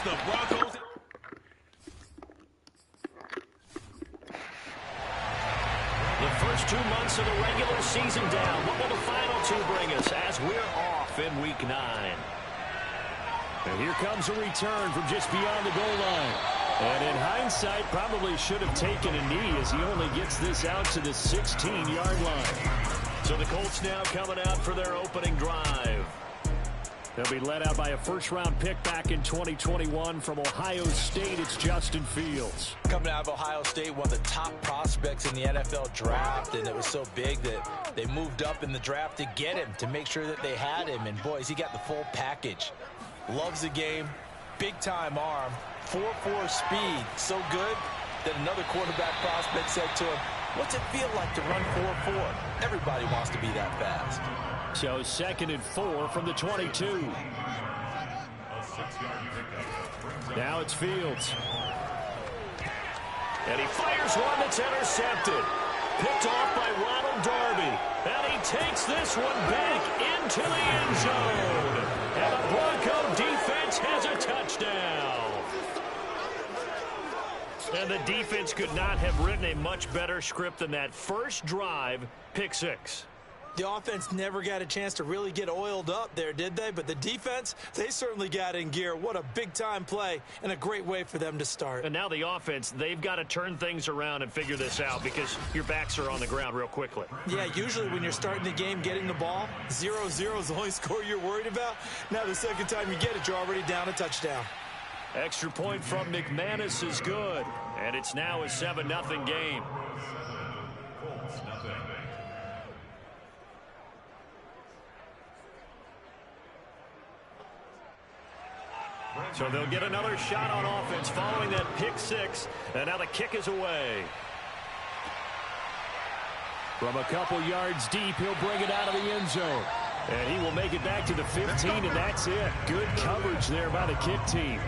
the Broncos. The first 2 months of the regular season down. What will the final 2 bring us as we're off in Week 9? And here comes a return from just beyond the goal line. And in hindsight, probably should have taken a knee as he only gets this out to the 16-yard line. So the Colts now coming out for their opening drive. They'll be led out by a first-round pick back in 2021 from Ohio State. It's Justin Fields. Coming out of Ohio State, one of the top prospects in the NFL draft, and it was so big that they moved up in the draft to get him, to make sure that they had him. And, boys, he got the full package. Loves the game, big-time arm, 4.4 speed, so good that another quarterback prospect said to him, "What's it feel like to run 4.4? Everybody wants to be that fast." So 2nd and 4 from the 22. Now it's Fields. And he fires one that's intercepted. Picked off by Ronald Darby. And he takes this one back into the end zone. And the Bronco defense has a touchdown. And the defense could not have written a much better script than that first drive, pick 6. The offense never got a chance to really get oiled up there, did they? But the defense, they certainly got in gear. What a big-time play and a great way for them to start. And now the offense, they've got to turn things around and figure this out because your backs are on the ground real quickly. Yeah, usually when you're starting the game getting the ball, 0-0 is the only score you're worried about. Now the second time you get it, you're already down a touchdown. Extra point from McManus is good. And it's now a 7-0 game. So they'll get another shot on offense following that pick 6. And now the kick is away. From a couple yards deep, he'll bring it out of the end zone. And he will make it back to the 15, and that's it. Good coverage there by the kick team.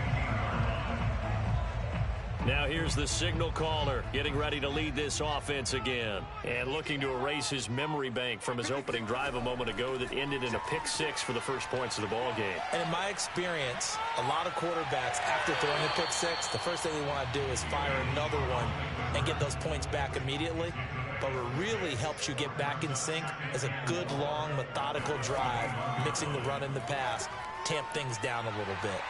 Now here's the signal caller getting ready to lead this offense again. And looking to erase his memory bank from his opening drive a moment ago that ended in a pick 6 for the first points of the ball game. And in my experience, a lot of quarterbacks, after throwing a pick 6, the first thing they want to do is fire another one and get those points back immediately. But what really helps you get back in sync is a good, long, methodical drive, mixing the run and the pass, tamp things down a little bit.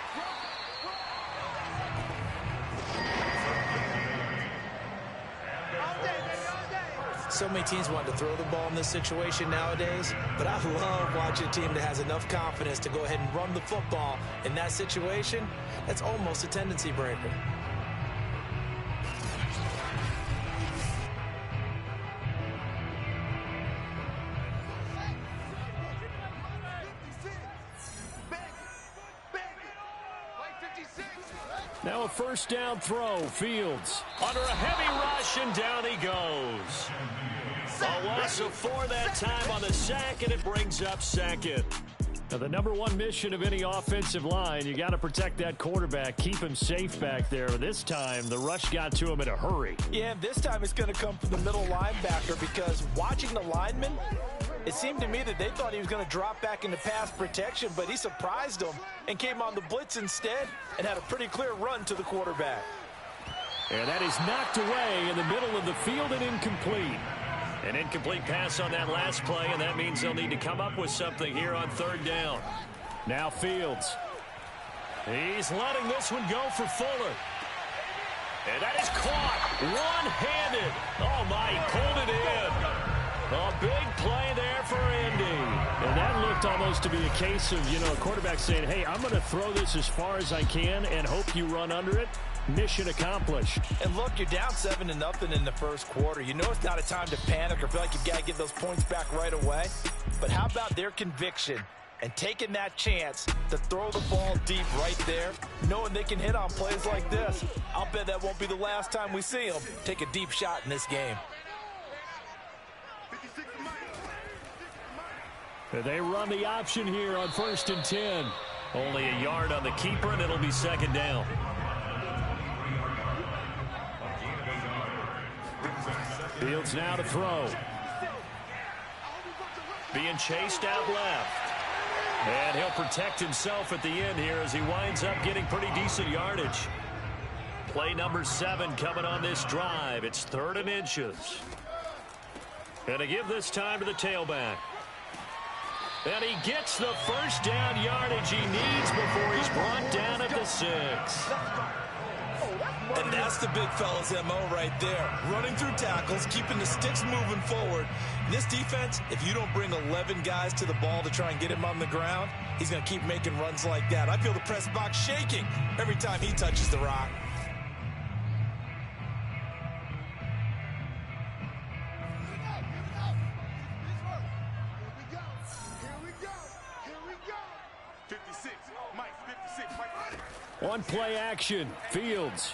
So many teams want to throw the ball in this situation nowadays, but I love watching a team that has enough confidence to go ahead and run the football in that situation. That's almost a tendency breaker. Now a first down throw, Fields. Under a heavy rush, and down he goes. A loss of 4 that time on the sack, and it brings up 2nd. Now the number one mission of any offensive line, you got to protect that quarterback, keep him safe back there. This time, the rush got to him in a hurry. Yeah, this time it's going to come from the middle linebacker because watching the lineman, it seemed to me that they thought he was going to drop back into pass protection, but he surprised them and came on the blitz instead and had a pretty clear run to the quarterback. And that is knocked away in the middle of the field and incomplete. An incomplete pass on that last play, and that means they'll need to come up with something here on 3rd down. Now Fields. He's letting this one go for Fuller. And that is caught one-handed. Oh, my, he pulled it in. A big play there for Indy. And that looked almost to be a case of, a quarterback saying, hey, I'm going to throw this as far as I can and hope you run under it. Mission accomplished. And look, you're down 7-0 in the first quarter. You know it's not a time to panic or feel like you've got to get those points back right away. But how about their conviction and taking that chance to throw the ball deep right there, knowing they can hit on plays like this? I'll bet that won't be the last time we see them take a deep shot in this game. They run the option here on 1st and 10. Only a yard on the keeper, and it'll be 2nd down. Fields now to throw. Being chased out left. And he'll protect himself at the end here as he winds up getting pretty decent yardage. Play number 7 coming on this drive. It's 3rd and inches. And to give this time to the tailback. And he gets the first down yardage he needs before he's brought down at the 6. And that's the big fella's MO right there. Running through tackles, keeping the sticks moving forward. This defense, if you don't bring 11 guys to the ball to try and get him on the ground, he's going to keep making runs like that. I feel the press box shaking every time he touches the rock. On play action, Fields.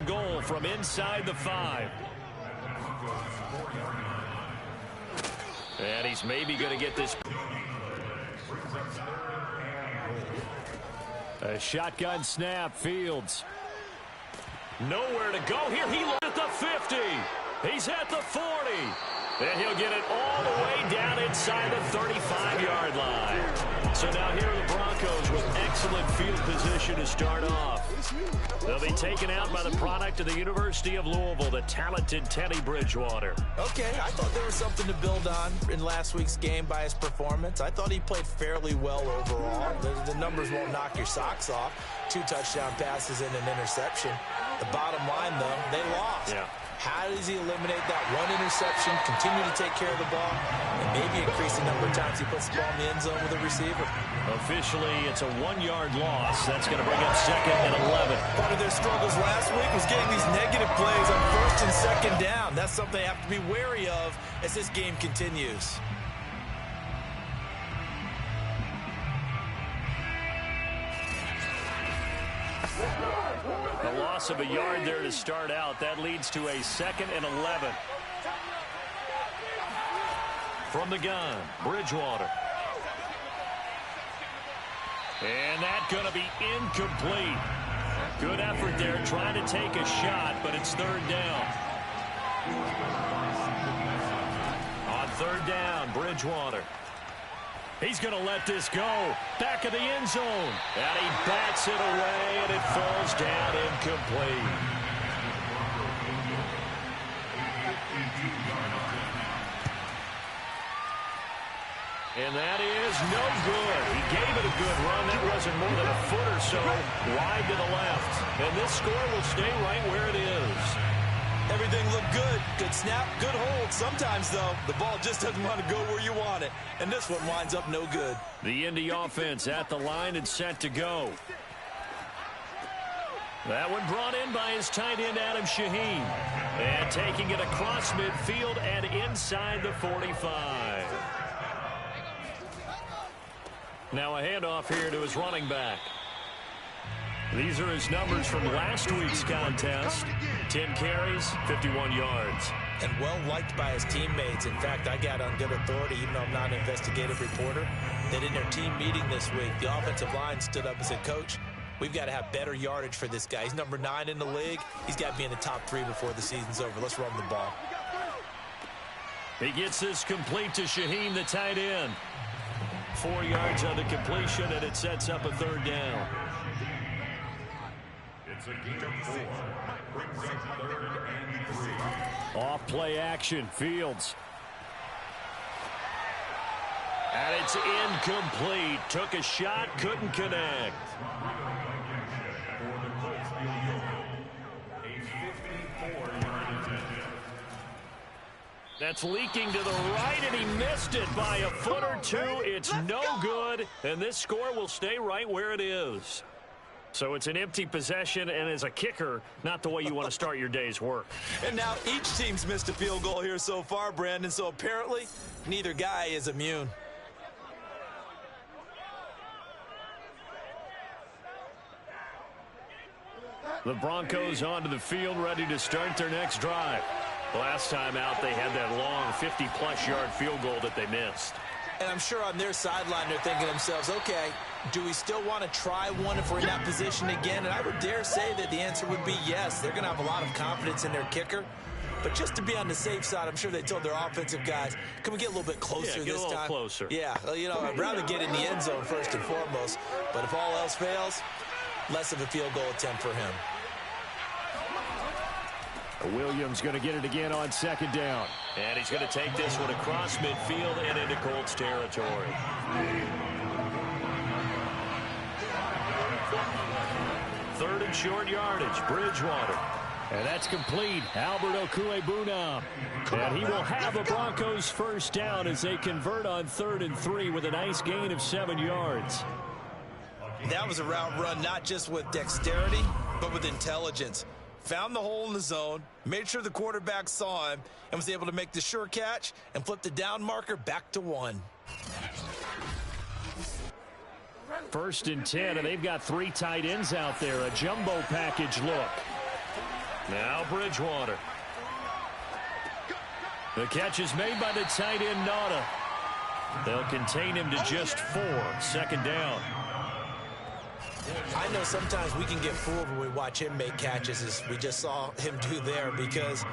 Goal from inside the 5. And he's maybe going to get this. A shotgun snap, Fields. Nowhere to go here. He led at the 50. He's at the 40. And he'll get it all the way down inside the 35-yard line. So now here are the Broncos with excellent field position to start off. They'll be taken out by the product of the University of Louisville, the talented Teddy Bridgewater. Okay, I thought there was something to build on in last week's game by his performance. I thought he played fairly well overall. The numbers won't knock your socks off. 2 touchdown passes and an interception. The bottom line, though, they lost. Yeah. How does he eliminate that 1 interception, continue to take care of the ball, and maybe increase the number of times he puts the ball in the end zone with a receiver? Officially, it's a 1-yard loss. That's going to bring up 2nd and 11. Part of their struggles last week was getting these negative plays on 1st and 2nd down. That's something they have to be wary of as this game continues. A loss of a yard there to start out. That leads to a 2nd and 11. From the gun, Bridgewater. And that's going to be incomplete. Good effort there trying to take a shot, but it's 3rd down. On 3rd down, Bridgewater. He's going to let this go. Back of the end zone. And he bats it away, and it falls down incomplete. And that is no good. He gave it a good run. That wasn't more than a foot or so wide to the left. And this score will stay right where it is. Everything looked good. Good snap, good hold. Sometimes, though, the ball just doesn't want to go where you want it. And this one winds up no good. The Indy offense at the line and set to go. That one brought in by his tight end, Adam Shaheen. And taking it across midfield and inside the 45. Now a handoff here to his running back. These are his numbers from last week's contest. 10 carries, 51 yards. And well-liked by his teammates. In fact, I got on good authority, even though I'm not an investigative reporter, that in their team meeting this week, the offensive line stood up and said, Coach, we've got to have better yardage for this guy. He's number 9 in the league. He's got to be in the top 3 before the season's over. Let's run the ball. He gets this complete to Shaheen, the tight end. 4 yards on the completion, and it sets up a 3rd down. It's a gain of 4. Brings up 3rd and 3. Off play action, Fields. And it's incomplete. Took a shot, couldn't connect. That's leaking to the right, and he missed it by a foot or 2. It's no good, and this score will stay right where it is. So it's an empty possession, and as a kicker, not the way you want to start your day's work. And now each team's missed a field goal here so far, Brandon, so apparently neither guy is immune. The Broncos onto the field, ready to start their next drive. Last time out, they had that long 50-plus yard field goal that they missed. And I'm sure on their sideline they're thinking to themselves, okay, do we still want to try one if we're in that position again? And I would dare say that the answer would be yes. They're going to have a lot of confidence in their kicker. But just to be on the safe side, I'm sure they told their offensive guys, can we get a little bit closer get this a little time? closer. Yeah, well, you know, I'd rather get in the end zone first and foremost. But if all else fails, less of a field goal attempt for him. Williams going to get it again on second down. And he's going to take this one across midfield and into Colts territory. Third and short yardage, Bridgewater. And that's complete. Albert Okwuegbunam. And he will have a Broncos first down as they convert on 3rd and 3 with a nice gain of 7 yards. That was a route run not just with dexterity, but with intelligence. Found the hole in the zone, made sure the quarterback saw him, and was able to make the sure catch and flip the down marker back to 1. 1st and 10, and they've got 3 tight ends out there. A jumbo package look. Now Bridgewater. The catch is made by the tight end, Nauta. They'll contain him to just 4. 2nd down. I know sometimes we can get fooled when we watch him make catches, as we just saw him do there, because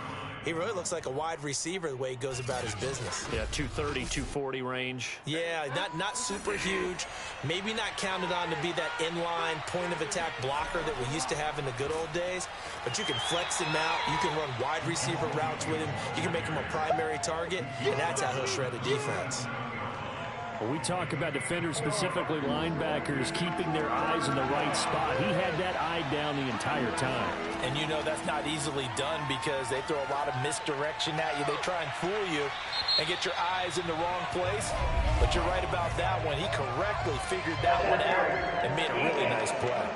he really looks like a wide receiver the way he goes about his business. Yeah, 230, 240 range. Yeah, not super huge. Maybe not counted on to be that inline point-of-attack blocker that we used to have in the good old days. But you can flex him out. You can run wide receiver routes with him. You can make him a primary target, and that's how he'll shred a defense. When we talk about defenders, specifically linebackers, keeping their eyes in the right spot, he had that eye down the entire time. And you know that's not easily done because they throw a lot of misdirection at you. They try and fool you and get your eyes in the wrong place. But you're right about that one. He correctly figured that one out and made a really nice play.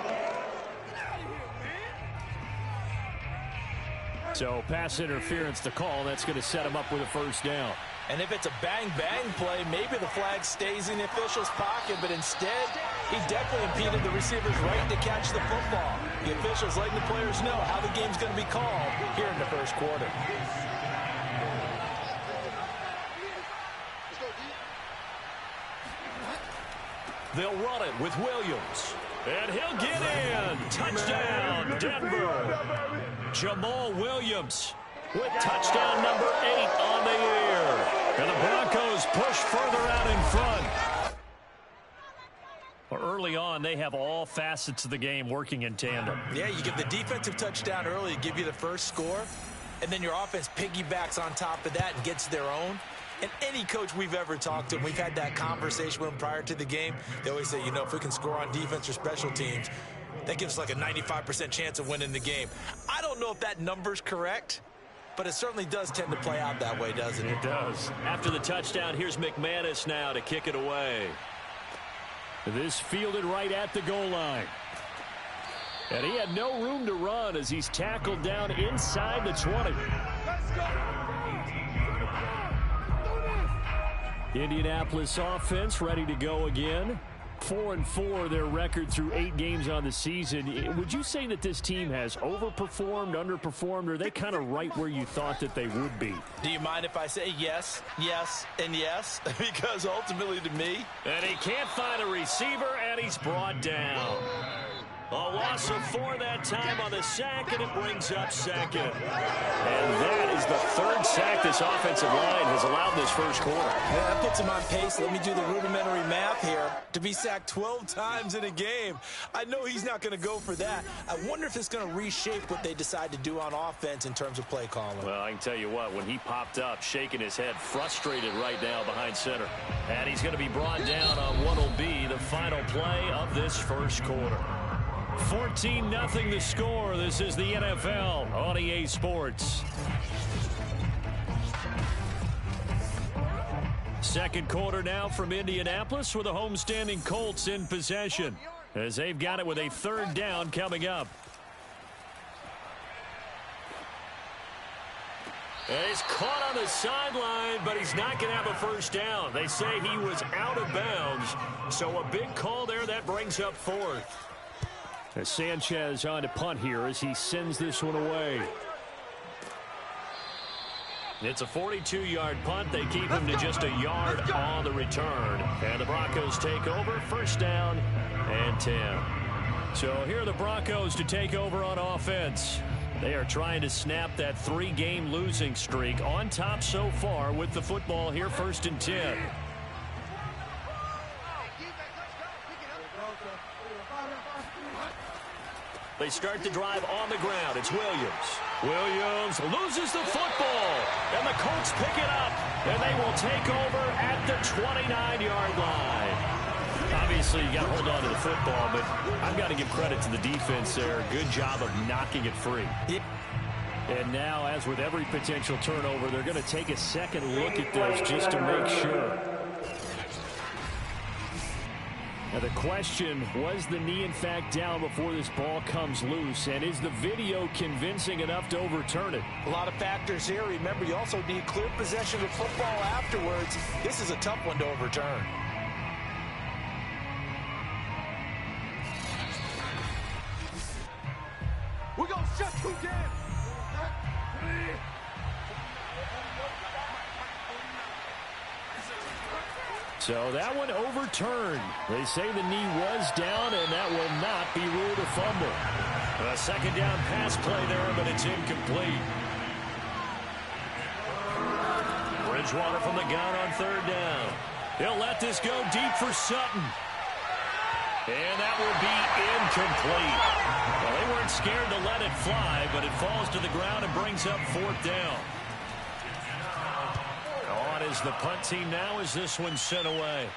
So pass interference to call. That's going to set him up with a first down. And if it's a bang-bang play, maybe the flag stays in the official's pocket, but instead, he definitely impeded the receiver's right to catch the football. The officials letting the players know how the game's going to be called here in the first quarter. They'll run it with Williams. And he'll get in. Touchdown, Denver. Jamal Williams with touchdown number 8 on the year. And the Broncos push further out in front. Well, early on, they have all facets of the game working in tandem. Yeah, you get the defensive touchdown early to give you the first score, and then your offense piggybacks on top of that and gets their own. And any coach we've ever talked to, we've had that conversation with them prior to the game, they always say, you know, if we can score on defense or special teams, that gives us like a 95% chance of winning the game. I don't know if that number's correct, but it certainly does tend to play out that way, doesn't it? It does. After the touchdown, here's McManus now to kick it away. This fielded right at the goal line. And he had no room to run as he's tackled down inside the 20. Indianapolis offense ready to go again. 4-4 their record through 8 games on the season. Would you say that this team has overperformed, underperformed, or are they kind of right where you thought that they would be? Do you mind if I say yes, yes, and yes? Because ultimately to me, and he can't find a receiver, and he's brought down. A loss of 4 that time on the sack, and it brings up 2nd. And that is the 3rd sack this offensive line has allowed this first quarter. Yeah, that puts him on pace. Let me do the rudimentary math here. To be sacked 12 times in a game, I know he's not going to go for that. I wonder if it's going to reshape what they decide to do on offense in terms of play calling. Well, I can tell you what, when he popped up, shaking his head, frustrated right now behind center. And he's going to be brought down on what will be the final play of this first quarter. 14-0 the score. This is the NFL on EA Sports. Second quarter now from Indianapolis with the homestanding Colts in possession as they've got it with a 3rd down coming up. And he's caught on the sideline, but he's not going to have a first down. They say he was out of bounds, so a big call there that brings up 4th. As Sanchez on to punt here as he sends this one away. It's a 42-yard punt. They keep him to just a yard on the return. And the Broncos take over. First down and 10. So here are the Broncos to take over on offense. They are trying to snap that 3-game losing streak. On top so far with the football here, 1st and 10. They start the drive on the ground. It's Williams. Williams loses the football, and the Colts pick it up, and they will take over at the 29-yard line. Obviously, you got to hold on to the football, but I've got to give credit to the defense there. Good job of knocking it free. And now, as with every potential turnover, they're going to take a second look at this just to make sure. Now the question, was the knee in fact down before this ball comes loose? And is the video convincing enough to overturn it? A lot of factors here. Remember, you also need clear possession of football afterwards. This is a tough one to overturn. We're going to shut you down. So that one overturned. They say the knee was down, and that will not be ruled a fumble. A second down pass play there, but it's incomplete. Bridgewater from the gun on 3rd down. He'll let this go deep for Sutton. And that will be incomplete. Well, they weren't scared to let it fly, but it falls to the ground and brings up 4th down. On is the punt team now as this one's sent away.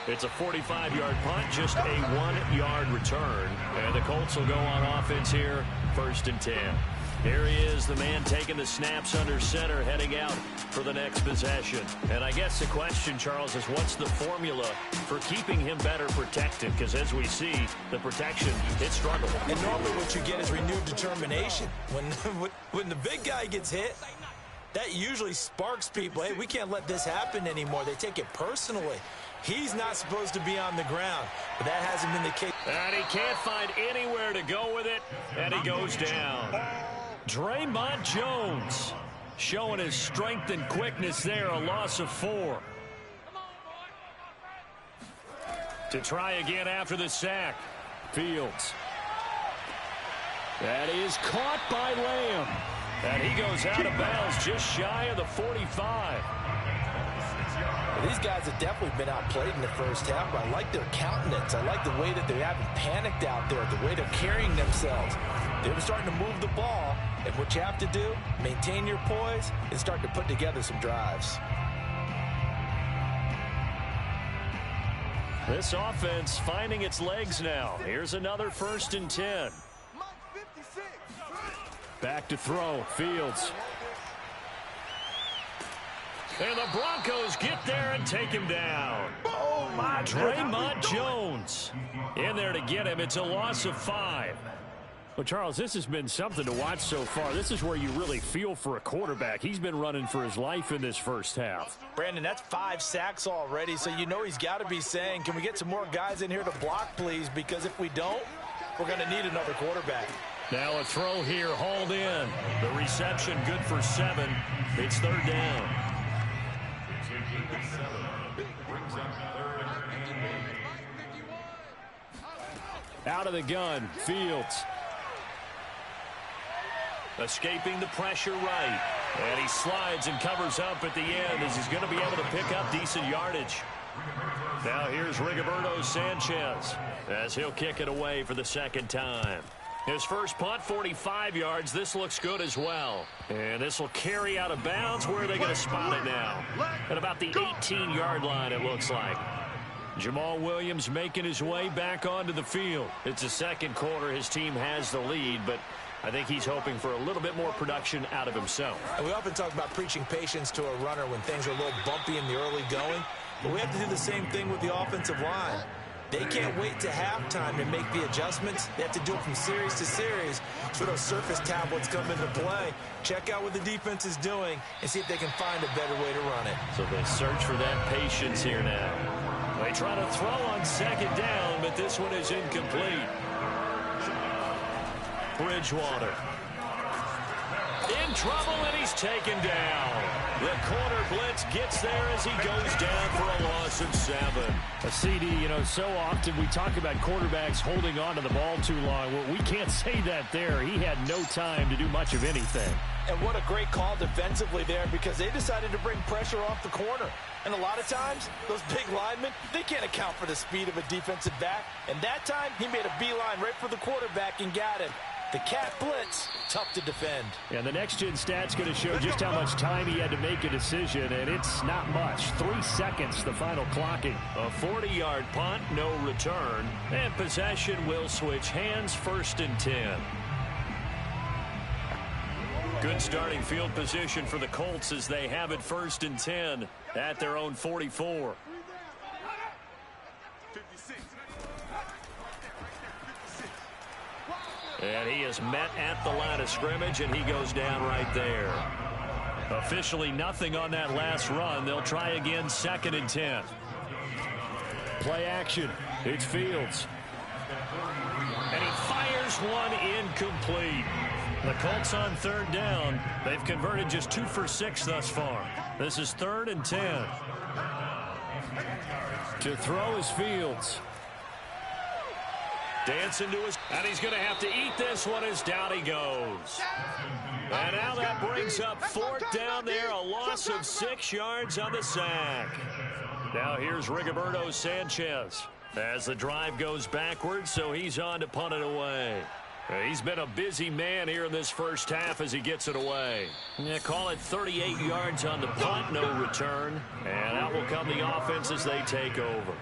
It's a 45-yard punt, just a 1-yard return. And the Colts will go on offense here, 1st and 10. Here he is, the man taking the snaps under center, heading out for the next possession. And I guess the question, Charles, is what's the formula for keeping him better protected? Because as we see, the protection, it struggled. And normally what you get is renewed determination. When the big guy gets hit, that usually sparks people. Hey, we can't let this happen anymore. They take it personally. He's not supposed to be on the ground, but that hasn't been the case. And he can't find anywhere to go with it, and he goes down. Draymond Jones showing his strength and quickness there, a loss of 4. To try again after the sack, Fields. That is caught by Lamb. And he goes out of bounds just shy of the 45. Well, these guys have definitely been outplayed in the first half, but I like their countenance. I like the way that they haven't panicked out there, the way they're carrying themselves. They're starting to move the ball, and what you have to do, maintain your poise and start to put together some drives. This offense finding its legs now. Here's another 1st and 10. Back to throw, Fields. And the Broncos get there and take him down. Oh, my. Draymond Jones in there to get him. It's a loss of 5. Well, Charles, this has been something to watch so far. This is where you really feel for a quarterback. He's been running for his life in this first half. Brandon, that's 5 sacks already, so you know he's got to be saying, can we get some more guys in here to block, please? Because if we don't, we're going to need another quarterback. Now a throw here, hauled in. The reception good for 7. It's 3rd down. Out of the gun, Fields. Escaping the pressure right. And he slides and covers up at the end as he's going to be able to pick up decent yardage. Now here's Rigoberto Sanchez as he'll kick it away for the 2nd time. His first punt, 45 yards. This looks good as well. And this will carry out of bounds. Where are they going to spot it now? At about the 18-yard line, it looks like. Jamal Williams making his way back onto the field. It's the second quarter. His team has the lead, but I think he's hoping for a little bit more production out of himself. And we often talk about preaching patience to a runner when things are a little bumpy in the early going, but we have to do the same thing with the offensive line. They can't wait to halftime to make the adjustments. They have to do it from series to series so those surface tablets come into play. Check out what the defense is doing and see if they can find a better way to run it. So they search for that patience here now. They try to throw on 2nd down, but this one is incomplete. Bridgewater. in trouble, and he's taken down. The corner blitz gets there as he goes down for a loss of 7. A CD, you know, so often we talk about quarterbacks holding on to the ball too long. Well, we can't say that there. He had no time to do much of anything. And what a great call defensively there, because they decided to bring pressure off the corner. And a lot of times, those big linemen, they can't account for the speed of a defensive back. And that time, he made a beeline right for the quarterback and got him. The cat blitz, tough to defend. And the next-gen stat's going to show just how much time he had to make a decision, and it's not much. 3 seconds, the final clocking. A 40-yard punt, no return, and possession will switch hands, 1st and 10. Good starting field position for the Colts as they have it 1st and 10 at their own 44. And he is met at the line of scrimmage, and he goes down right there. Officially nothing on that last run. They'll try again 2nd and 10. Play action. It's Fields. And he fires one incomplete. The Colts on 3rd down. They've converted just 2 for 6 thus far. This is 3rd and 10. To throw is Fields. Dancing to his, and he's going to have to eat this one as down he goes. And now that brings up 4th down there, a loss of 6 yards on the sack. Now here's Rigoberto Sanchez as the drive goes backwards, so he's on to punt it away. He's been a busy man here in this first half as he gets it away. Yeah, call it 38 yards on the punt, no return. And out will come the offense as they take over.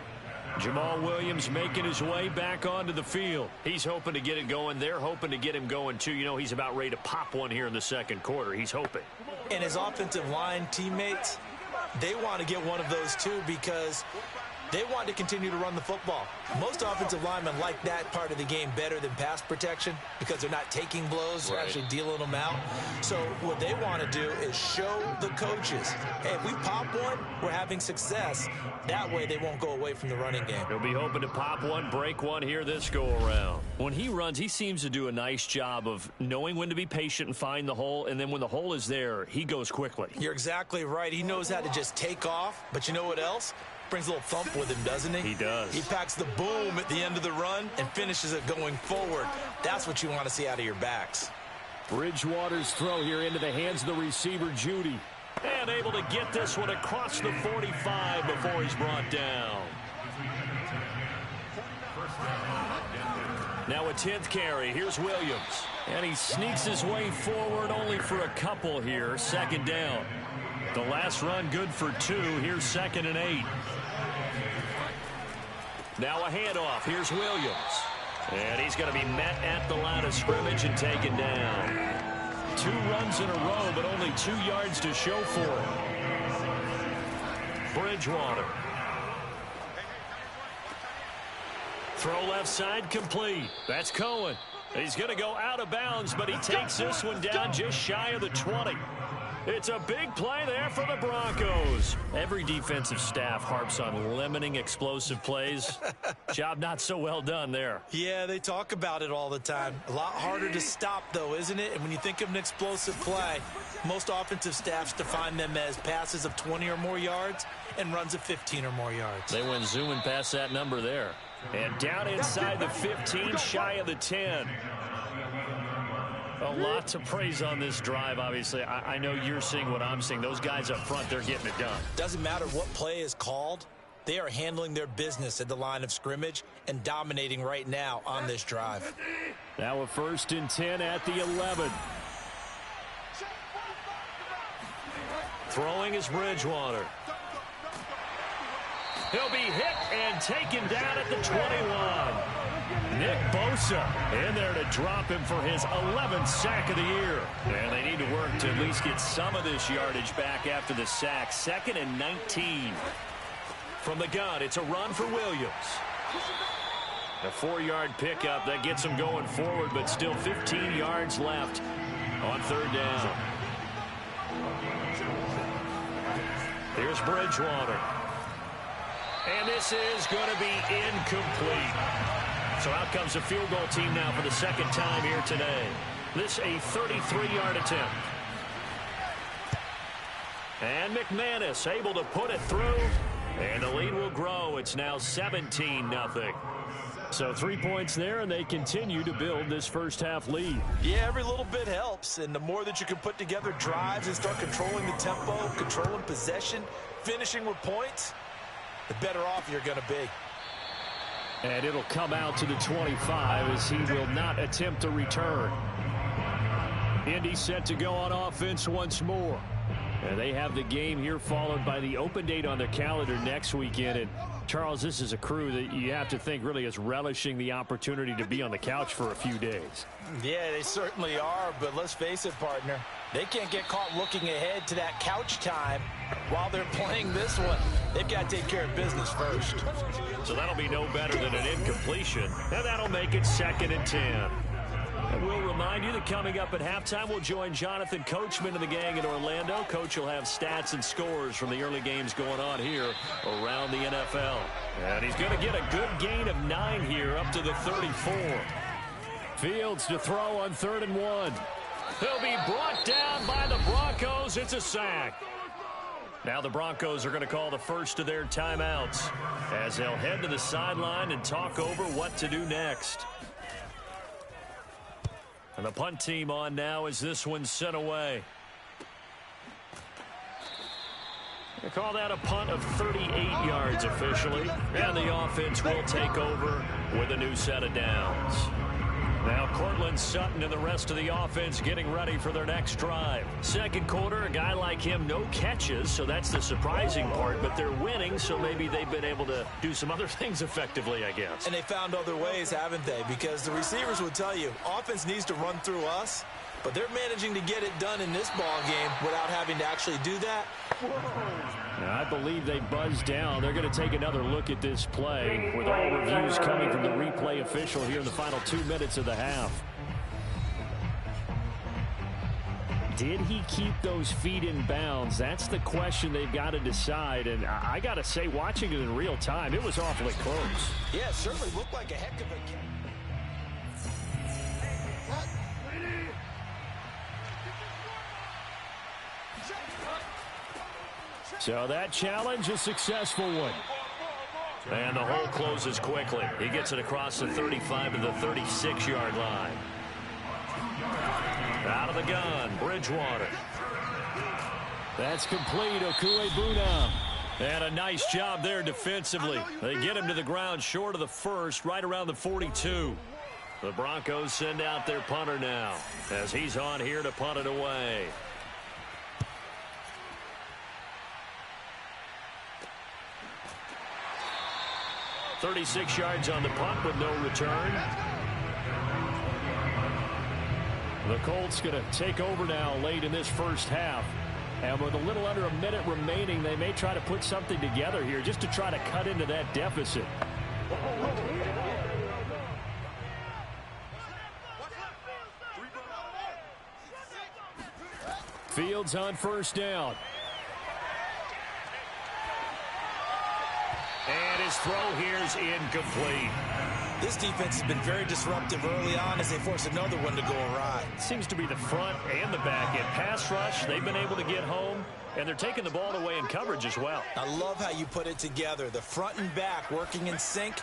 Jamal Williams making his way back onto the field. He's hoping to get it going. They're hoping to get him going, too. You know, he's about ready to pop one here in the 2nd quarter. He's hoping. And his offensive line teammates, they want to get one of those, too, because they want to continue to run the football. Most offensive linemen like that part of the game better than pass protection because they're not taking blows, they're actually dealing them out. So what they want to do is show the coaches, hey, if we pop one, we're having success. That way they won't go away from the running game. He'll be hoping to pop one, break one here this go-around. When he runs, he seems to do a nice job of knowing when to be patient and find the hole, and then when the hole is there, he goes quickly. You're exactly right. He knows how to just take off, but you know what else? Brings a little thump with him, doesn't he? He does. He packs the boom at the end of the run and finishes it going forward. That's what you want to see out of your backs. Bridgewater's throw here into the hands of the receiver, Judy. And able to get this one across the 45 before he's brought down. Now a 10th carry. Here's Williams. And he sneaks his way forward only for a couple here. 2nd down. The last run good for 2. Here's 2nd and 8. Now a handoff. Here's Williams. And he's going to be met at the line of scrimmage and taken down. 2 runs in a row, but only 2 yards to show for it. Bridgewater. Throw left side complete. That's Cohen. He's going to go out of bounds, but he takes this one down just shy of the 20. It's a big play there for the Broncos. Every defensive staff harps on limiting explosive plays. Job not so well done there. Yeah, they talk about it all the time. A lot harder to stop, though, isn't it? And when you think of an explosive play, most offensive staffs define them as passes of 20 or more yards and runs of 15 or more yards. They went zooming past that number there. And down inside the 15, shy of the 10. A lot to praise on this drive, obviously. I know you're seeing what I'm seeing. Those guys up front, they're getting it done. Doesn't matter what play is called. They are handling their business at the line of scrimmage and dominating right now on this drive. Now a 1st and 10 at the 11. Throwing is Bridgewater. He'll be hit and taken down at the 21. Nick Bosa in there to drop him for his 11th sack of the year. And they need to work to at least get some of this yardage back after the sack. 2nd and 19. From the gun, it's a run for Williams. A 4-yard pickup that gets him going forward, but still 15 yards left on 3rd down. Here's Bridgewater. And this is going to be incomplete. So out comes the field goal team now for the 2nd time here today. This a 33-yard attempt. And McManus able to put it through. And the lead will grow. It's now 17-0. So 3 points there, and they continue to build this first-half lead. Yeah, every little bit helps, and the more that you can put together drives and start controlling the tempo, controlling possession, finishing with points, the better off you're going to be. And it'll come out to the 25 as he will not attempt a return. Indy set to go on offense once more. And they have the game here followed by the open date on their calendar next weekend. And Charles, this is a crew that you have to think really is relishing the opportunity to be on the couch for a few days. Yeah, they certainly are, but let's face it, partner. They can't get caught looking ahead to that couch time while they're playing this one. They've got to take care of business first. So that'll be no better than an incompletion, and that'll make it 2nd and 10. And we'll remind you that coming up at halftime, we'll join Jonathan Coachman and the gang in Orlando. Coach will have stats and scores from the early games going on here around the NFL. And he's going to get a good gain of 9 here up to the 34. Fields to throw on 3rd and 1. He'll be brought down by the Broncos. It's a sack. Now the Broncos are going to call the first of their timeouts as they'll head to the sideline and talk over what to do next. And the punt team on now as this one's sent away. They call that a punt of 38 yards officially. And the offense will take over with a new set of downs. Now Cortland Sutton and the rest of the offense getting ready for their next drive. Second quarter, a guy like him, no catches, so that's the surprising part. But they're winning, so maybe they've been able to do some other things effectively, I guess. And they found other ways, haven't they? Because the receivers would tell you, offense needs to run through us, but they're managing to get it done in this ball game without having to actually do that. Now, I believe they buzzed down. They're going to take another look at this play with all reviews coming from the replay official here in the final 2 minutes of the half. Did he keep those feet in bounds? That's the question they've got to decide. And I got to say, watching it in real time, it was awfully close. Yeah, it certainly looked like a heck of a catch. So that challenge, a successful one. And the hole closes quickly. He gets it across the 35 to the 36-yard line. Out of the gun, Bridgewater. That's complete, Okuegbunam. And a nice job there defensively. They get him to the ground short of the first, right around the 42. The Broncos send out their punter now as he's on here to punt it away. .36 yards on the punt with no return. The Colts going to take over now late in this first half. And with a little under a minute remaining, they may try to put something together here just to try to cut into that deficit. Fields on first down. And his throw here is incomplete. This defense has been very disruptive early on as they force another one to go awry. Seems to be the front and the back end. Pass rush, they've been able to get home, and they're taking the ball away in coverage as well. I love how you put it together. The front and back working in sync,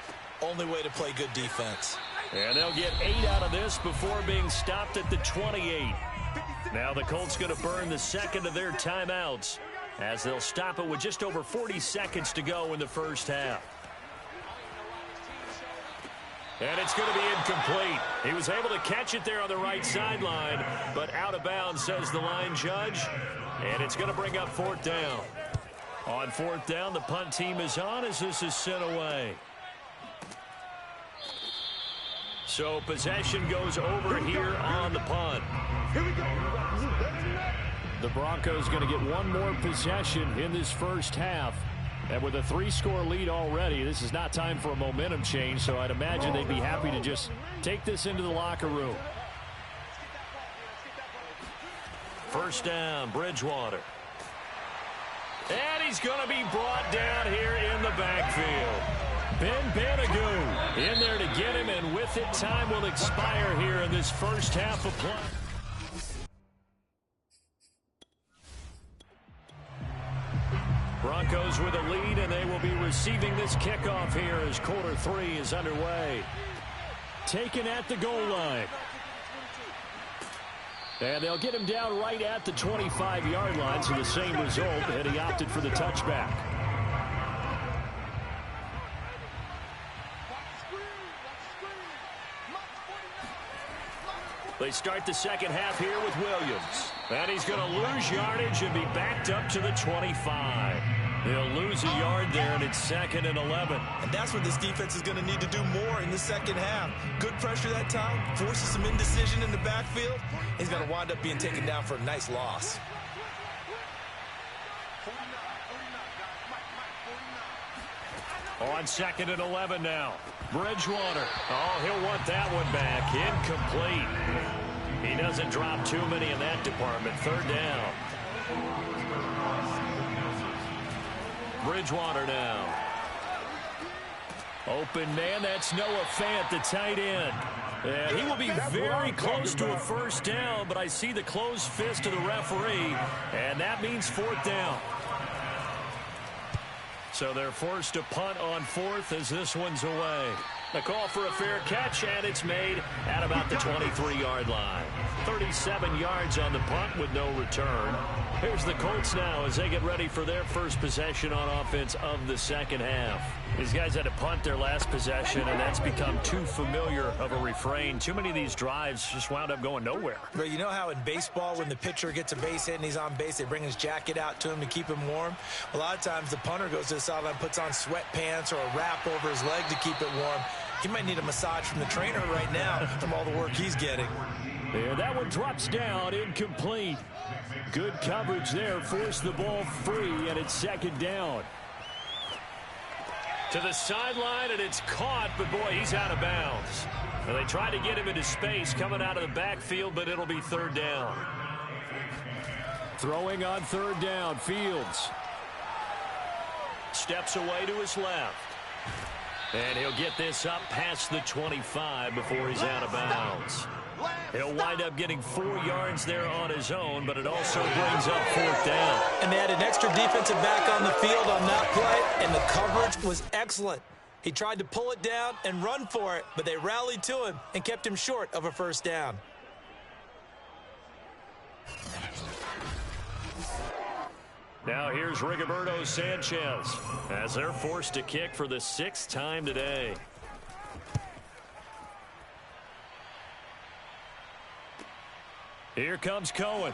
only way to play good defense. And they'll get 8 out of this before being stopped at the 28. Now the Colts going to burn the second of their timeouts as they'll stop it with just over 40 seconds to go in the first half. And it's going to be incomplete. He was able to catch it there on the right sideline, but out of bounds, says the line judge. And it's going to bring up fourth down. On fourth down, the punt team is on as this is sent away. So possession goes over here on the punt. Here we go. The Broncos going to get one more possession in this first half. And with a 3-score lead already, this is not time for a momentum change, so I'd imagine they'd be happy to just take this into the locker room. First down, Bridgewater. And he's going to be brought down here in the backfield. Ben Banogu in there to get him, and with it, time will expire here in this first half of play. Broncos with a lead, and they will be receiving this kickoff here as quarter 3 is underway. Taken at the goal line. And they'll get him down right at the 25-yard line, so the same result, and he opted for the touchback. They start the second half here with Williams. And he's going to lose yardage and be backed up to the 25. He'll lose a yard there, and it's 2nd and 11. And that's what this defense is going to need to do more in the second half. Good pressure that time, forces some indecision in the backfield. He's going to wind up being taken down for a nice loss. On 2nd and 11 now. Bridgewater. Oh, he'll want that one back. Incomplete. He doesn't drop too many in that department. 3rd down. Bridgewater now. Open man, that's Noah Fant, the tight end. And he will be very close to a 1st down, but I see the closed fist of the referee, and that means 4th down. So they're forced to punt on 4th as this one's away. The call for a fair catch, and it's made at about the 23-yard line. 37 yards on the punt with no return. Here's the Colts now as they get ready for their first possession on offense of the second half. These guys had to punt their last possession, and that's become too familiar of a refrain. Too many of these drives just wound up going nowhere. But you know how in baseball, when the pitcher gets a base hit and he's on base, they bring his jacket out to him to keep him warm? A lot of times the punter goes to the sideline, puts on sweatpants or a wrap over his leg to keep it warm. He might need a massage from the trainer right now from all the work he's getting. Yeah, that one drops down, incomplete. Good coverage there, forced the ball free, and it's 2nd down. To the sideline, and it's caught, but boy, he's out of bounds. And they tried to get him into space coming out of the backfield, but it'll be 3rd down. Throwing on 3rd down, Fields. Steps away to his left. And he'll get this up past the 25 before he's out of bounds. He'll wind up getting 4 yards there on his own, but it also brings up 4th down. And they had an extra defensive back on the field on that play, and the coverage was excellent. He tried to pull it down and run for it, but they rallied to him and kept him short of a 1st down. Now here's Rigoberto Sanchez as they're forced to kick for the 6th time today. Here comes Cohen.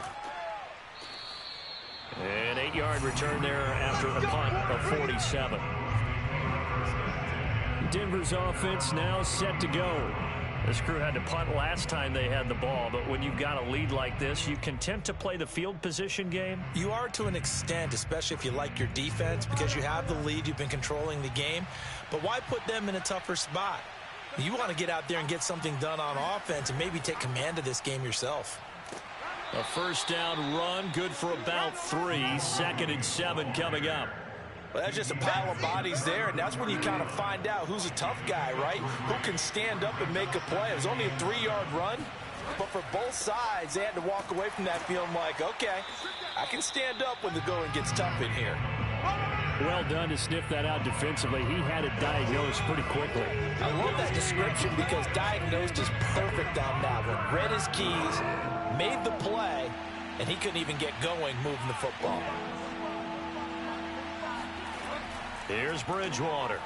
An 8-yard return there after a punt of 47. Denver's offense now set to go. This crew had to punt last time they had the ball, but when you've got a lead like this, you content to play the field position game? You are to an extent, especially if you like your defense, because you have the lead, you've been controlling the game. But why put them in a tougher spot? You want to get out there and get something done on offense and maybe take command of this game yourself. A 1st down run, good for about 3. 2nd and 7 coming up. Well, that's just a pile of bodies there, and that's when you kind of find out who's a tough guy, right? Who can stand up and make a play. It was only a 3-yard run, but for both sides, they had to walk away from that feeling like, okay, I can stand up when the going gets tough in here. Well done to sniff that out defensively. He had it diagnosed pretty quickly. I love that description because diagnosed is perfect on that one. Read his keys, made the play, and he couldn't even get going moving the football. Here's Bridgewater.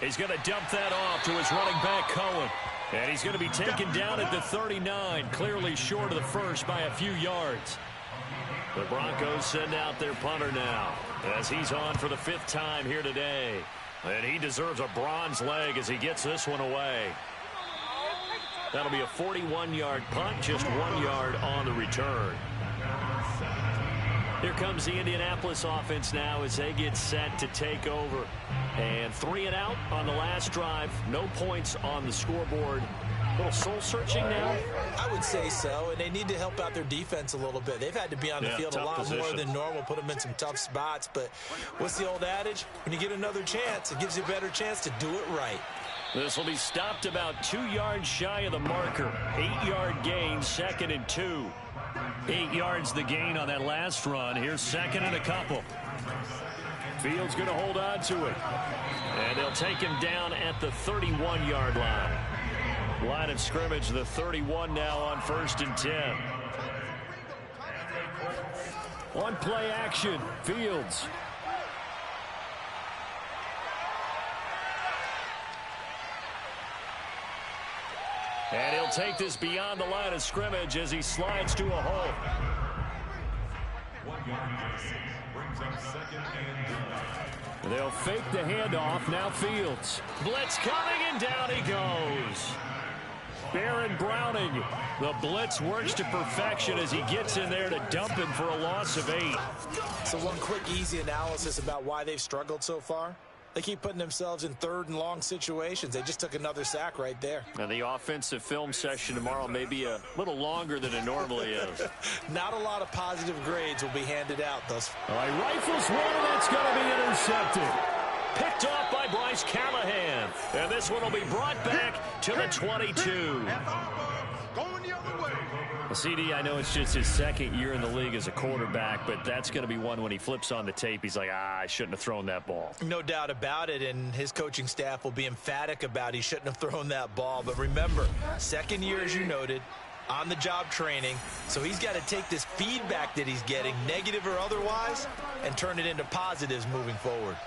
He's going to dump that off to his running back, Cohen. And he's going to be taken down at the 39, clearly short of the 1st by a few yards. The Broncos send out their punter now as he's on for the 5th time here today. And he deserves a bronze leg as he gets this one away. That'll be a 41-yard punt, just 1 yard on the return. Here comes the Indianapolis offense now as they get set to take over. And 3 and out on the last drive. No points on the scoreboard. A little soul-searching now? I would say so, and they need to help out their defense a little bit. They've had to be on the field a lot more than normal, put them in some tough spots. But what's the old adage? When you get another chance, it gives you a better chance to do it right. This will be stopped about 2 yards shy of the marker. 8-yard gain, 2nd and 2. 8 yards the gain on that last run. Here's second and a couple. Fields going to hold on to it. And they'll take him down at the 31-yard line. Line of scrimmage, the 31 now on 1st and 10. On play action, Fields. And he'll take this beyond the line of scrimmage as he slides to a hole. 1 yard brings up second and 10. They'll fake the handoff. Now Fields. Blitz coming, and down he goes. Baron Browning. The blitz works to perfection as he gets in there to dump him for a loss of 8. So one quick, easy analysis about why they've struggled so far. They keep putting themselves in 3rd and long situations. They just took another sack right there. And the offensive film session tomorrow may be a little longer than it normally is. Not a lot of positive grades will be handed out thus far. All right, rifles one, and that's going to be intercepted. Picked off by Bryce Callahan. And this one will be brought back to the 22. Going the other way. Well, CD, I know it's just his 2nd year in the league as a quarterback, but that's going to be one when he flips on the tape, he's like, I shouldn't have thrown that ball. No doubt about it, and his coaching staff will be emphatic about he shouldn't have thrown that ball. But remember, 2nd year, as you noted, on-the-job training, so he's got to take this feedback that he's getting, negative or otherwise, and turn it into positives moving forward.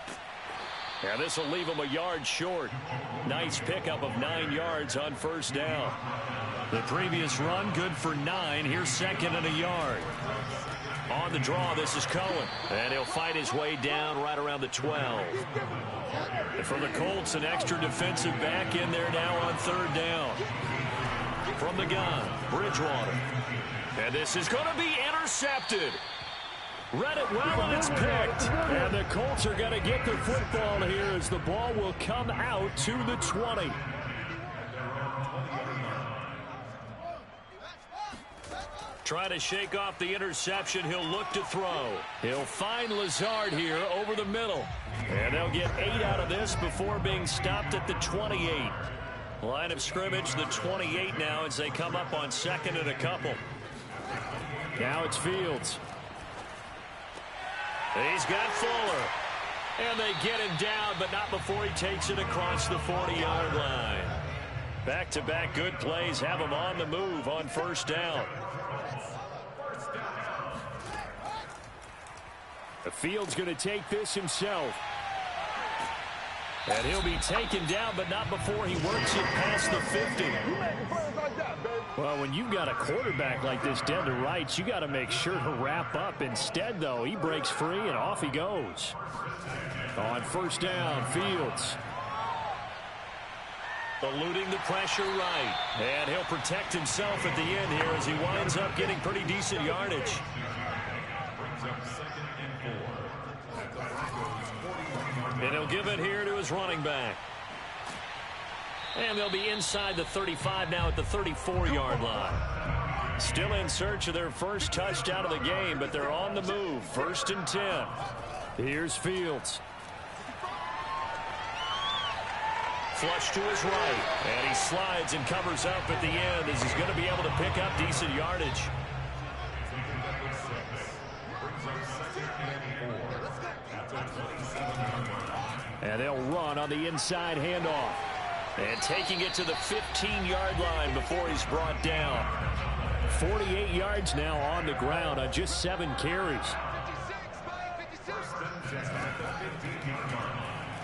Yeah, this will leave him a yard short. Nice pickup of 9 yards on 1st down. The previous run, good for 9. Here's second and a yard. On the draw, this is Cohen. And he'll fight his way down right around the 12. And for the Colts, an extra defensive back in there now on 3rd down. From the gun, Bridgewater. And this is going to be intercepted. Read it well, and it's picked. And the Colts are going to get the football here as the ball will come out to the 20. Trying to shake off the interception. He'll look to throw. He'll find Lazard here over the middle. And they'll get 8 out of this before being stopped at the 28. Line of scrimmage, the 28 now as they come up on 2nd and a couple. Now it's Fields. He's got Fuller. And they get him down, but not before he takes it across the 40-yard line. Back-to-back good plays have him on the move on 1st down. The Fields going to take this himself. And he'll be taken down, but not before he works it past the 50. Well, when you've got a quarterback like this dead to rights, you got to make sure to wrap up. Instead, though, he breaks free and off he goes. On 1st down, Fields. Eluding the pressure right. And he'll protect himself at the end here as he winds up getting pretty decent yardage. And he'll give it here to his running back. And they'll be inside the 35 now at the 34-yard line. Still in search of their first touchdown of the game, but they're on the move. 1st and 10. Here's Fields. Flush to his right. And he slides and covers up at the end as he's going to be able to pick up decent yardage. And they'll run on the inside handoff. And taking it to the 15-yard line before he's brought down. 48 yards now on the ground on just 7 carries.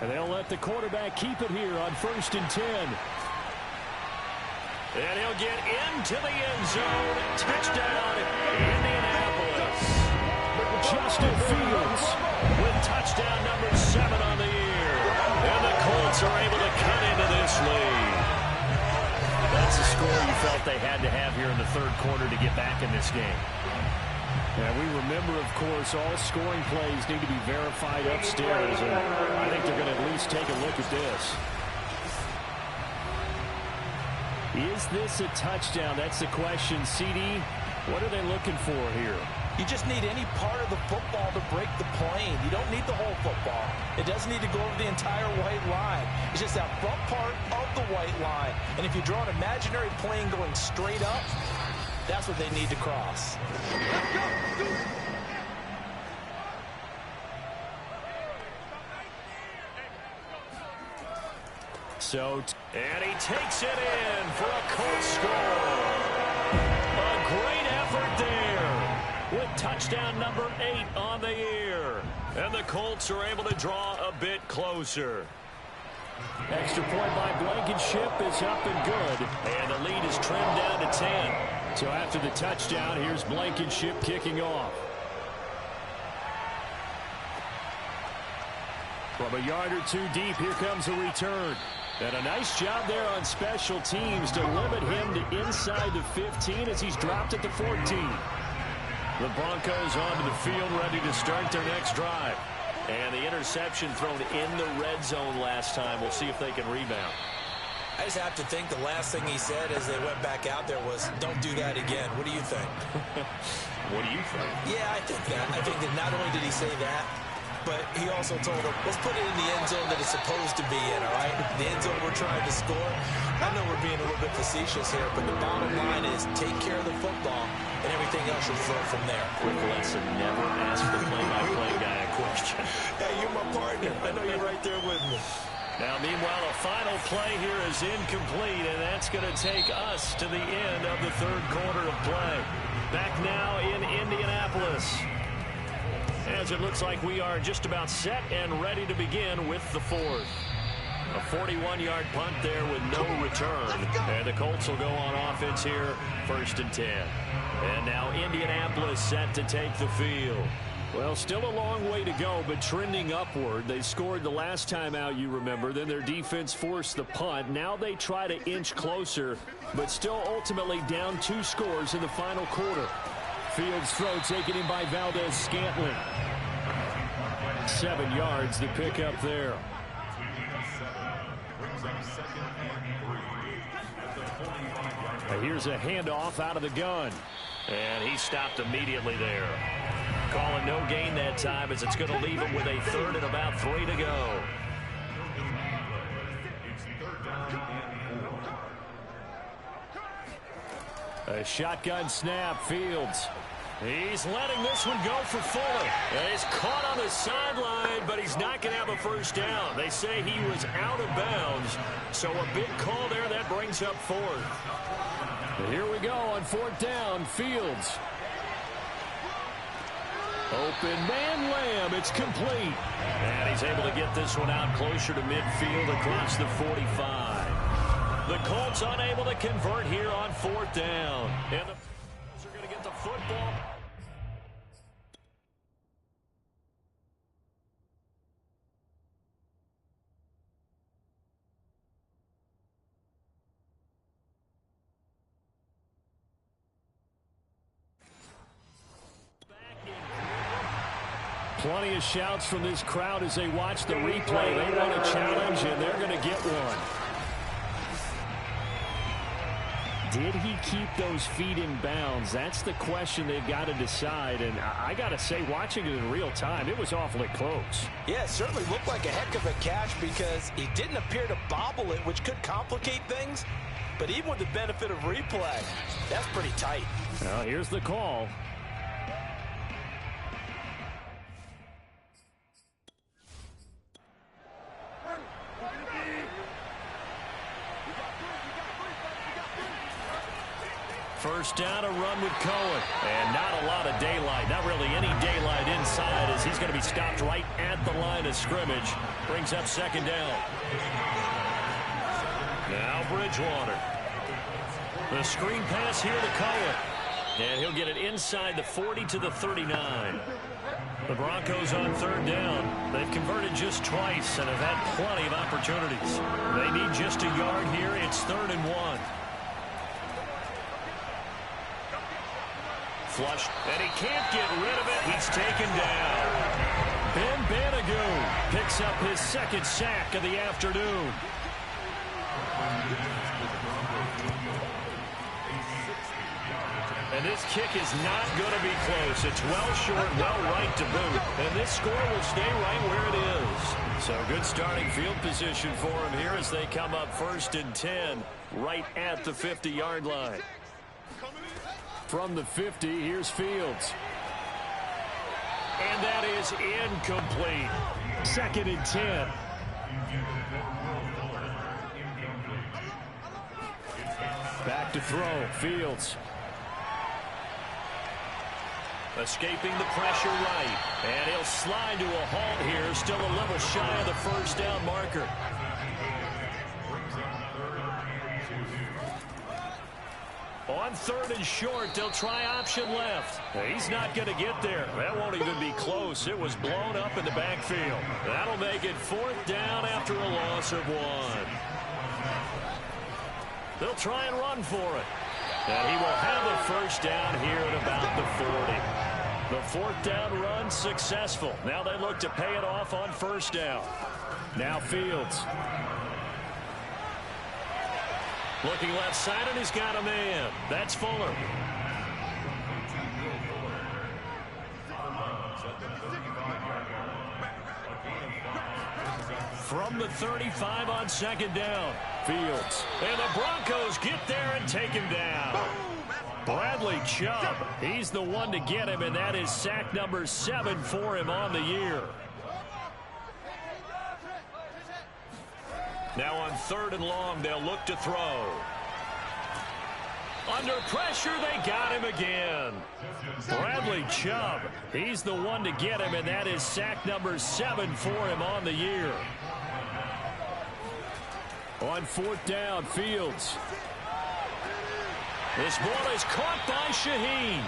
And they'll let the quarterback keep it here on 1st and 10. And he'll get into the end zone. Touchdown, Indianapolis. Justin Fields with touchdown number 7 on the year. And the Colts are able to cut into this lead. That's a score you felt they had to have here in the 3rd quarter to get back in this game. And we remember, of course, all scoring plays need to be verified upstairs. And I think they're going to at least take a look at this. Is this a touchdown? That's the question. CD, what are they looking for here? You just need any part of the football to break the plane. You don't need the whole football. It doesn't need to go over the entire white line. It's just that front part of the white line. And if you draw an imaginary plane going straight up, That's what they need to cross. And he takes it in for a Colts score. A great effort there with touchdown number 8 on the year. And the Colts are able to draw a bit closer. Extra point by Blankenship is up and good. And the lead is trimmed down to 10. So after the touchdown, here's Blankenship kicking off. From a yard or two deep, here comes a return. And a nice job there on special teams to limit him to inside the 15 as he's dropped at the 14. The Broncos onto the field, ready to start their next drive. And the interception thrown in the red zone last time. We'll see if they can rebound. I just have to think the last thing he said as they went back out there was, don't do that again. What do you think? What do you think? Yeah, I think that. I think that not only did he say that, but he also told them, let's put it in the end zone that it's supposed to be in, all right? The end zone we're trying to score. I know we're being a little bit facetious here, but the bottom line is take care of the football, and everything else will flow from there. Quick lesson, never ask the play-by-play guy a question. Hey, you're my partner. I know you're right there with me. Now, meanwhile, a final play here is incomplete, and that's going to take us to the end of the third quarter of play. Back now in Indianapolis, as it looks like we are just about set and ready to begin with the fourth. A 41-yard punt there with no return. And the Colts will go on offense here, 1st and 10. And now Indianapolis set to take the field. Well, still a long way to go, but trending upward. They scored the last time out, you remember. Then their defense forced the punt. Now they try to inch closer, but still ultimately down 2 scores in the final quarter. Fields throw taken in by Valdez-Scantling. 7 yards to pick up there. Here's a handoff out of the gun. And he stopped immediately there. Calling no gain that time as it's going to leave him with a 3rd and about 3 to go. A shotgun snap, Fields. He's letting this one go for Fuller. He's caught on the sideline, but he's not going to have a first down. They say he was out of bounds, so a big call there that brings up 4th. Here we go on 4th down, Fields. Open man, Lamb, it's complete. And he's able to get this one out closer to midfield across the 45. The Colts unable to convert here on 4th down. And the Colts are going to get the football. Plenty of shouts from this crowd as they watch the replay. They want a challenge, and they're going to get one. Did he keep those feet in bounds? That's the question they've got to decide. And I got to say, watching it in real time, it was awfully close. Yeah, it certainly looked like a heck of a catch because he didn't appear to bobble it, which could complicate things. But even with the benefit of replay, that's pretty tight. Well, here's the call. First down, a run with Cohen. And not a lot of daylight. Not really any daylight inside as he's going to be stopped right at the line of scrimmage. Brings up 2nd down. Now Bridgewater. The screen pass here to Cohen. And he'll get it inside the 40 to the 39. The Broncos on 3rd down. They've converted just twice and have had plenty of opportunities. They need just a yard here. It's 3rd and 1. Flush, and he can't get rid of it. He's taken down. Ben Banogu picks up his 2nd sack of the afternoon. And this kick is not going to be close. It's well short, well right to boot. And this score will stay right where it is. So good starting field position for him here as they come up 1st and 10 right at the 50-yard line. From the 50, here's Fields. And that is incomplete. 2nd and 10. Back to throw, Fields. Escaping the pressure right. And he'll slide to a halt here. Still a little shy of the first down marker. On 3rd and short, they'll try option left. He's not going to get there. That won't even be close. It was blown up in the backfield. That'll make it 4th down after a loss of 1. They'll try and run for it. And he will have a first down here at about the 40. The 4th down run successful. Now they look to pay it off on 1st down. Now Fields. Looking left side, and he's got a man. That's Fuller. From the 35 on 2nd down. Fields. And the Broncos get there and take him down. Bradley Chubb, he's the one to get him, and that is sack number 7 for him on the year. Now on 3rd and long, they'll look to throw. Under pressure, they got him again. Bradley Chubb, he's the one to get him, and that is sack number 7 for him on the year. On 4th down, Fields. This ball is caught by Shaheen.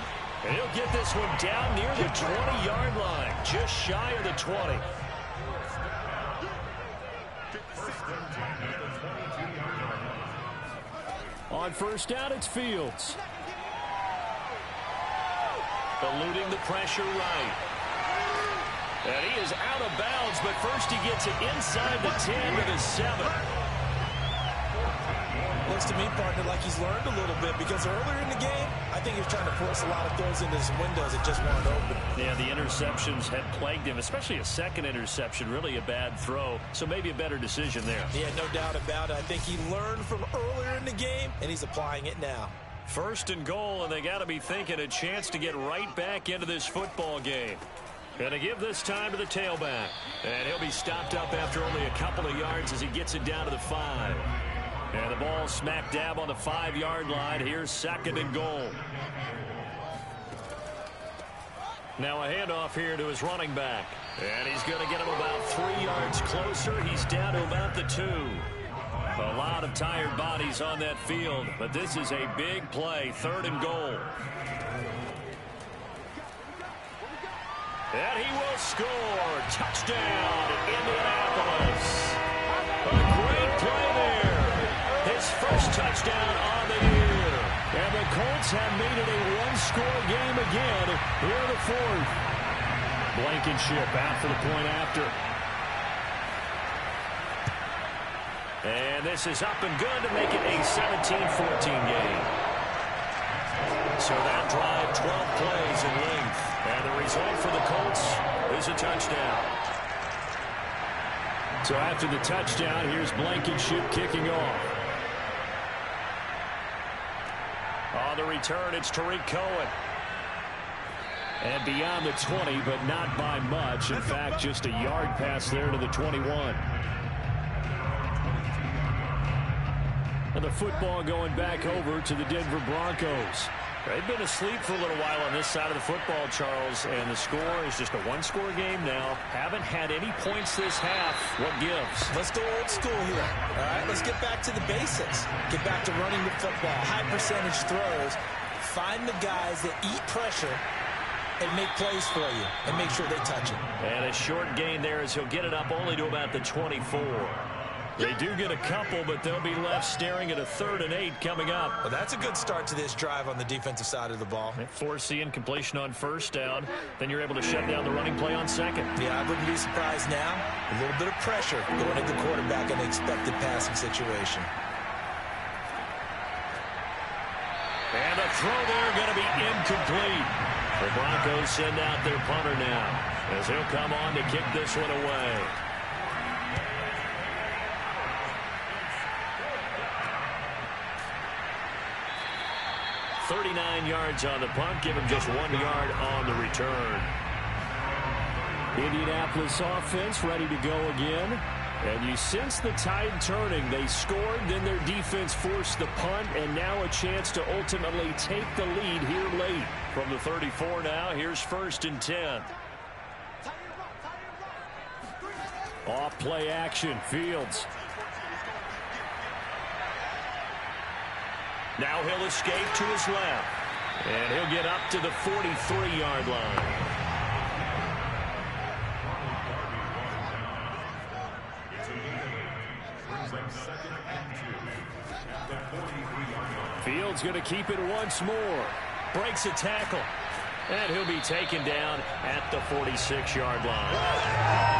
And he'll get this one down near the 20-yard line, just shy of the 20. On 1st down, it's Fields. Eluding the pressure right. And he is out of bounds, but first he gets it inside the 10 to the 7. Looks to me, partner, like he's learned a little bit, because earlier in the game, I think he was trying to force a lot of throws into his windows that just weren't open. Yeah, the interceptions had plagued him, especially a second interception, really a bad throw, so maybe a better decision there. Yeah, no doubt about it. I think he learned from earlier in the game, and he's applying it now. 1st and goal, and they got to be thinking a chance to get right back into this football game. Going to give this time to the tailback. And he'll be stopped up after only a couple of yards as he gets it down to the 5. And the ball smack dab on the 5-yard line. Here's 2nd and goal. Now a handoff here to his running back. And he's going to get him about 3 yards closer. He's down to about the 2. A lot of tired bodies on that field, but this is a big play. 3rd and goal. And he will score. Touchdown, Indianapolis. A great play there. His first touchdown on the year. And the Colts have made it a one-score game again here in the 4th. Blankenship out for the point after. And this is up and good to make it a 17-14 game. So that drive, 12 plays in length. And the result for the Colts is a touchdown. So after the touchdown, here's Blankenship kicking off. On the return, it's Tariq Cohen. And beyond the 20, but not by much. In fact, just a yard pass there to the 21. And the football going back over to the Denver Broncos. They've been asleep for a little while on this side of the football, Charles, and the score is just a one-score game now. Haven't had any points this half. What gives? Let's go old school here. All right, let's get back to the basics. Get back to running the football, high percentage throws. Find the guys that eat pressure and make plays for you and make sure they touch it. And a short gain there as he'll get it up only to about the 24. They do get a couple, but they'll be left staring at a 3rd and 8 coming up. Well, that's a good start to this drive on the defensive side of the ball. They force the incompletion on 1st down. Then you're able to shut down the running play on 2nd. Yeah, I wouldn't be surprised now. A little bit of pressure going at the quarterback in an expected passing situation. And a throw there going to be incomplete. The Broncos send out their punter now as he'll come on to kick this one away. 39 yards on the punt, give him just 1 yard on the return. Indianapolis offense ready to go again. And you sense the tide turning. They scored, then their defense forced the punt, and now a chance to ultimately take the lead here late. From the 34 now, here's 1st and 10. Off play action, Fields. Now he'll escape to his left. And he'll get up to the 43-yard line. Fields going to keep it once more. Breaks a tackle. And he'll be taken down at the 46-yard line.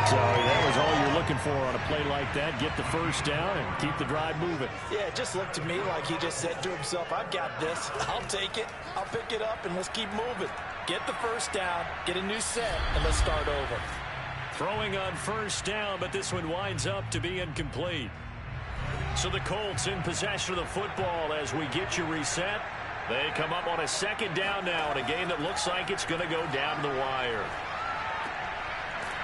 So that was all you're looking for on a play like that. Get the first down and keep the drive moving. Yeah, it just looked to me like he just said to himself, I've got this. I'll take it. I'll pick it up, and let's keep moving. Get the first down, get a new set, and let's start over. Throwing on 1st down, but this one winds up to be incomplete. So the Colts in possession of the football as we get you reset. They come up on a 2nd down now in a game that looks like it's going to go down the wire.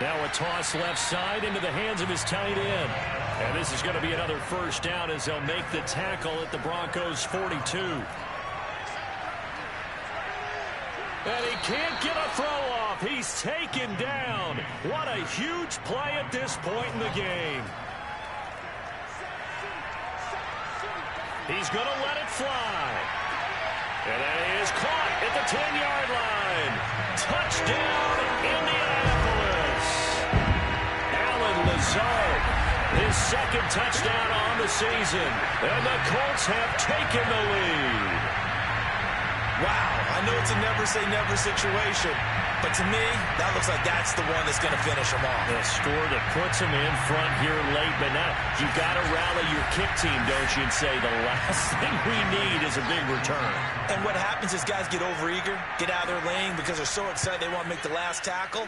Now a toss left side into the hands of his tight end. And this is going to be another 1st down as they'll make the tackle at the Broncos' 42. And he can't get a throw off. He's taken down. What a huge play at this point in the game. He's going to let it fly. And that is caught at the 10-yard line. Touchdown, Indianapolis. Allen Lazard, his 2nd touchdown on the season. And the Colts have taken the lead. Wow, I know it's a never-say-never situation, but to me, that looks like that's the one that's going to finish them off. The score that puts them in front here late, but now you got to rally your kick team, don't you, and say the last thing we need is a big return. And what happens is guys get overeager, get out of their lane because they're so excited they want to make the last tackle.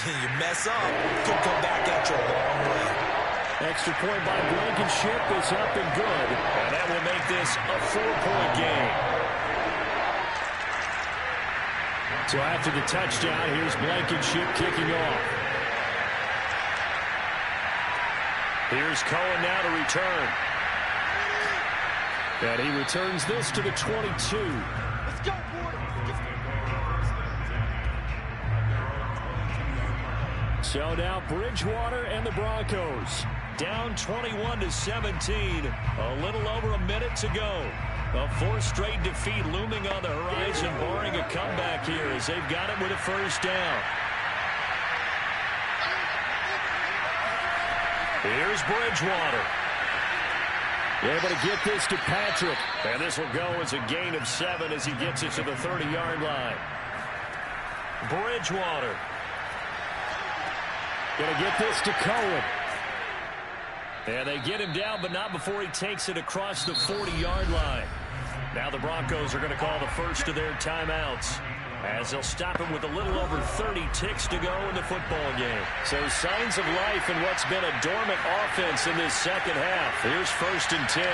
You mess up, could come back at you a long way. Extra point by Blankenship is up and good. And that will make this a 4-point game. So after the touchdown, here's Blankenship kicking off. Here's Cohen now to return. And he returns this to the 22. Let's go, boys. So now Bridgewater and the Broncos down 21-17. A little over a minute to go. A 4th straight defeat looming on the horizon, barring a comeback here as they've got it with a 1st down. Here's Bridgewater. Able to get this to Patrick. And this will go as a gain of 7 as he gets it to the 30-yard line. Bridgewater. Gonna get this to Cohen. And they get him down, but not before he takes it across the 40-yard line. Now the Broncos are going to call the first of their timeouts as they'll stop him with a little over 30 ticks to go in the football game. So signs of life in what's been a dormant offense in this 2nd half. Here's 1st and 10.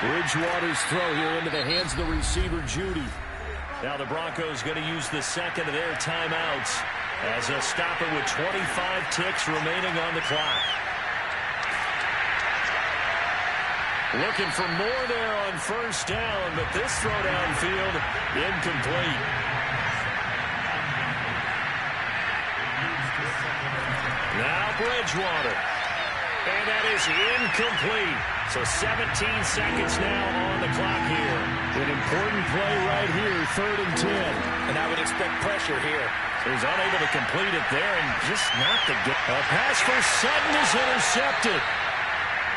Bridgewater's throw here into the hands of the receiver, Judy. Now the Broncos going to use the 2nd of their timeouts as they'll stop him with 25 ticks remaining on the clock. Looking for more there on 1st down, but this throw downfield incomplete. Now Bridgewater. And that is incomplete. So 17 seconds now on the clock here. An important play right here, 3rd and 10. And I would expect pressure here. He's unable to complete it there and just not to get. A pass for Sutton is intercepted.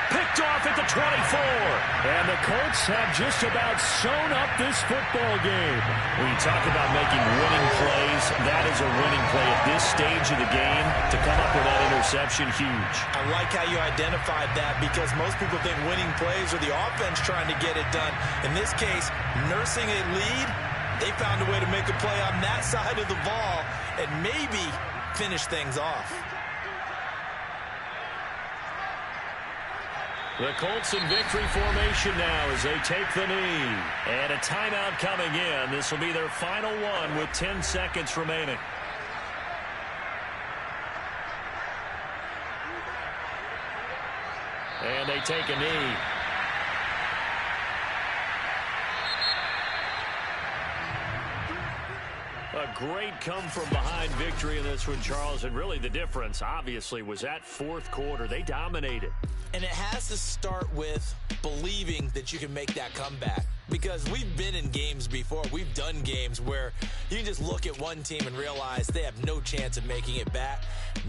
Picked off at the 24. And the Colts have just about sewn up this football game. When you talk about making winning plays, that is a winning play at this stage of the game. To come up with that interception, huge. I like how you identified that because most people think winning plays are the offense trying to get it done. In this case, nursing a lead, they found a way to make a play on that side of the ball and maybe finish things off. The Colts in victory formation now as they take the knee. And a timeout coming in. This will be their final one with 10 seconds remaining. And they take a knee. A great come-from-behind victory in this one, Charles. And really the difference, obviously, was that fourth quarter. They dominated. And it has to start with believing that you can make that comeback. Because we've been in games before. We've done games where you can just look at one team and realize they have no chance of making it back.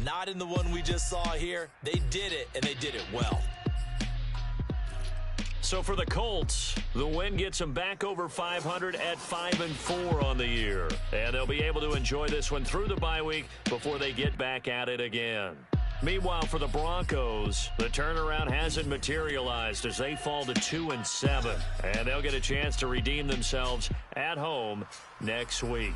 Not in the one we just saw here. They did it, and they did it well. So for the Colts, the win gets them back over 500 at 5-4 on the year. And they'll be able to enjoy this one through the bye week before they get back at it again. Meanwhile, for the Broncos, the turnaround hasn't materialized as they fall to 2-7. And they'll get a chance to redeem themselves at home next week.